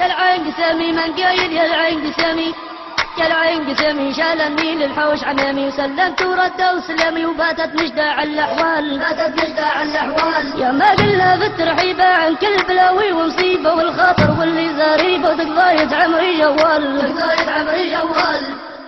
يا العين قسامي من قايل يا العين قسامي، يا العين قسامي شالني للحوش عمامي وسلمت ورد وسلامي وباتت مجدع الأحوال، باتت مجدع الأحوال. يا ما قلنا بالترحيبة عن كل بلاوي ومصيبة والخاطر واللي زريبة وتقضاية عمري جوال، تقضاية عمري جوال،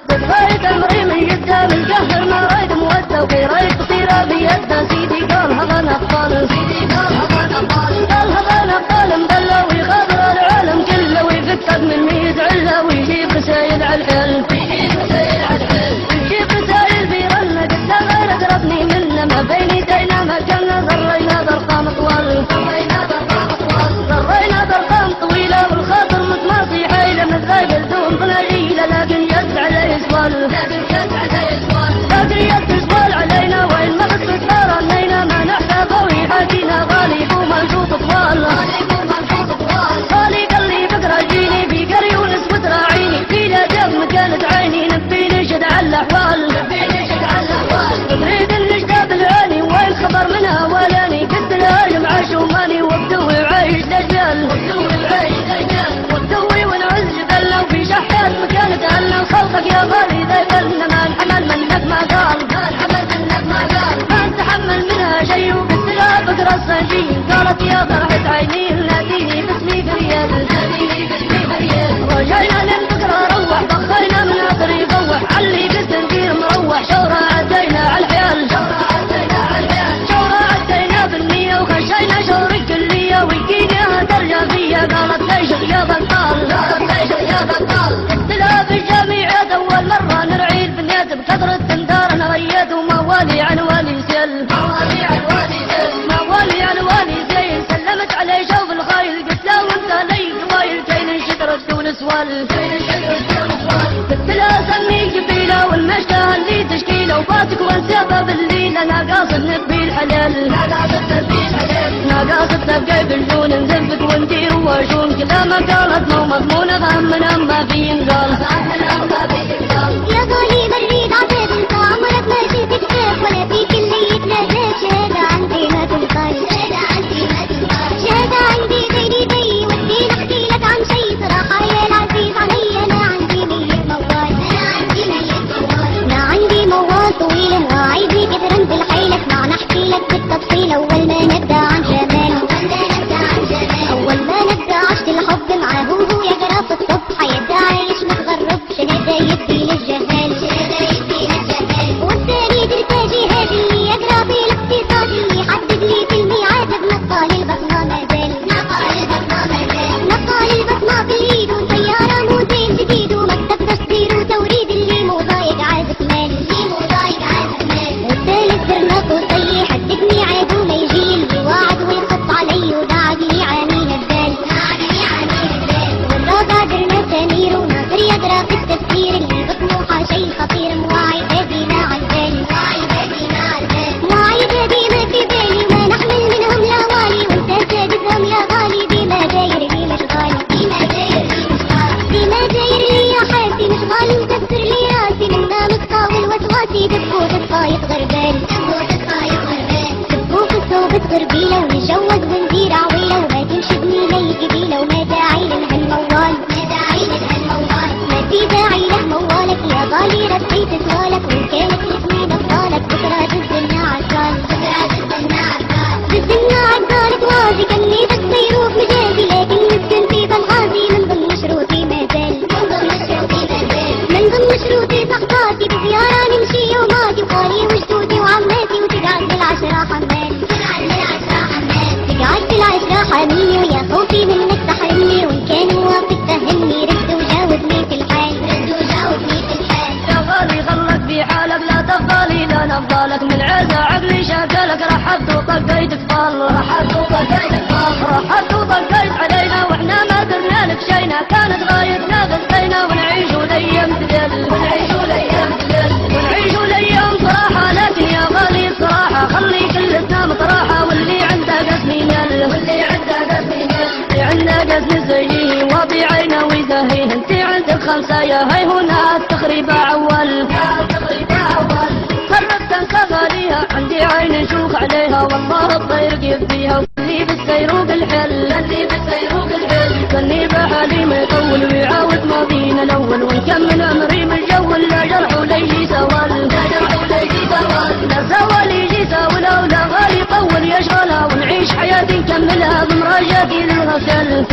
تقضاية عمري من قدام القهر ما رايد مودة وكي رايد تصير بيدنا. سيدي قال هذا نقال، سيدي قال هذا نقال، قال هذا نقال مبلى ويغادر العالم كله ويفكك من ميت عله ويجيب رسايل على الحل، ويجيب رسايل على الحل، ويجيب رسايل بيرنا قلنا غير تربني منا ما بين يدينا ما كنا ضرينا ضرقام طوال، ضرينا ضرقام طوال، ضرينا ضرقام طويلة والخاطر متماصي حيلة من ذاقل دون ضناجيلة لكن يد عليه سوال، لكن يد عليه سوال، لكن يد سوال علينا وين ما خصت ثارنينا ما نحسبه ويحاكينا غالب ومنشوط طوال، غالب ومنشوط طوال. غالي قال لي بقرا جيني بقري ونسود راعيني في لا جاب كانت عيني نبي نشد على الأحوال، نبي نشد على الأحوال. نريد النجدة بالعاني وين خبر منها ولاني قد الهاجم عاشوماني وبدوي وعايش دجال، وبدوي وعايش دجال، وبدوي ونعز جبلنا وفي شحات مكان تهلنا خلقك يا غالي ذا قلنا ما نحمل منك ما قال، ما نحمل منك ما قال، ما نتحمل منها شي وقلت لها بقرا الصنجين قالت يا فرحة عيني ناديني باسمي بريال، ناديني باسمي بريال. رجعنا للبقرا روح بخينا من عطري بوح علي بالتنفير مروح شورى عدينا على الحيال، شورى عدينا على الحيال، شورى عدينا بالنية وخشينا شور الكلية ويجينا ترجع فيا قالت ليش يا بطال، قالت ليش يا بطال. قلت لها في الجامعات أول مرة نرعي البنيات بكثرة تندار أنا ريت وموالي عن والي سيل، موالي عن والي سيل، موالي عن والي سيل. سلمت علي شوف الخايل قلت له وانت لي قوايل كاين انشدرت دون سوال، كاين انشدرت دون سوال. قلت لها سمي جبيله والمشتى اللي تشكيله وفاتك وانسابه بالليل انا قاصد نبي الحلال، انا قاصد نبي الحلال، انا قاصد تبقى بالجون نذنبك وانتي وشون كذا ما قالت مو مضمونه غمنا ما في ينقال، غمنا ما في ينقال. يا غالي بريد عتاب انت عمرك ما شفت كتاب ولا في كلية ناسات شهادة عندي ما تنقال، شهادة عندي ما تنقال، شهادة عندي غيري زي ودي نحكي لك عن شي صراحة يا العزيز علي انا عندي 100 موال، انا عندي 100 موال، انا عندي موال طويل وعايزك ترنزل حيلك مع نحكي لك بالتفصيل. اول ما نبدا عن جمال، اول ما نبدا عن جمال، اول ما نبدا عشت الحب معاه وهو يقرا في الصبح يدعي مش متغرب شهادة يدي للجهال، شهادة يدي للجهال. والثاني درتاجي هادي اللي يقرا في الاقتصاد اللي يحدد لي في الميعاد بنقال البصمة مازال، نقال البصمة مازال، نقال البصمة بالايد وسيارة موديل جديد ومكتب تصدير وتوريد اللي مو ضايق عازف مال، اللي مو ضايق عازف مال. والثالث درنا قصي حدد ميعاد وما يجي اللي وعد ويخط علي ودعق لي عانيه البال، دعق لي عانيه البال. والرابع درنا سمير وناصر يقرا في التفسير اللي بطموحه شي خطير مواعيد هادينا عالبال، مواعيد هادينا عالبال، مواعيد هادينا في بالي وما نحمل منهم لوالي وانت سادسهم يا غالي بما داير لي مشغالي، بما داير لي مشغالي، بما داير لي يا حاسي مشغالي وكسر لي راسي منا متطاول وسواسي دبو تطايق غربال، دبو تطايق غربال، دبو في الصوب تغربيله ونتجوز ونزير عويله وما تنشدني لي قبيله وما داعي لهالموال، ما داعي لهالموال، ما في داعي له موالك يا غالي رديت سؤالك وان كانت اسمي بطالك بكره تزلنا عالقال، بكره تزلنا عالقال، تزلنا عالقال توازي كني بالصيروف مجازي لكن مسكن في بالغازي من ضمن شروطي ما زال، من ضمن شروطي ما زال، من ضمن شروطي صحباتي بزيارة نمشي يوماتي وخالي وجدودي وعماتي وتقعد بالعشرة حمال، تقعد بالعشرة حمال، تقعد بالعشرة حميني ويا خوفي منك تحرمني وان كان موافق تهني رد وجاوبني في الحال، رد وجاوبني في الحال. يا غالي غلك في حالك لا تفضلي لا نفضلك من عزة عقلي شاكلك رحبت وطقيت فضل، رحبت وطقيت فضل، رحبت وطقيت علينا واحنا ما درنا لك شينا كانت غايتنا غزينا ونعيشوا الايام تدل، ونعيشوا الايام تدل، ونعيشوا الايام صراحة لكن يا غالي الصراحة خلي كل اسنا مطراحة واللي عنده قسمي نل، واللي عنده قسمي نل، اللي عنده قسم زيه وبيعينه ويزهيه انت عندك خمسة يا هي هنا التخريب اول، التخريب اول. قربت انسى غاليها عندي عين نشوف عليها والله الطير كيف فيها واللي بالسيروق الحل، اللي بالسيروق الحل. كني بحالي ما يطول ويعاود ماضينا الاول ونكمل عمري بالجول لا جرح ولا يجي سوال لا زوال يجي ساولا ولا غالي يطول يشغلها ونعيش حياتي نكملها بمراجعتي للغزال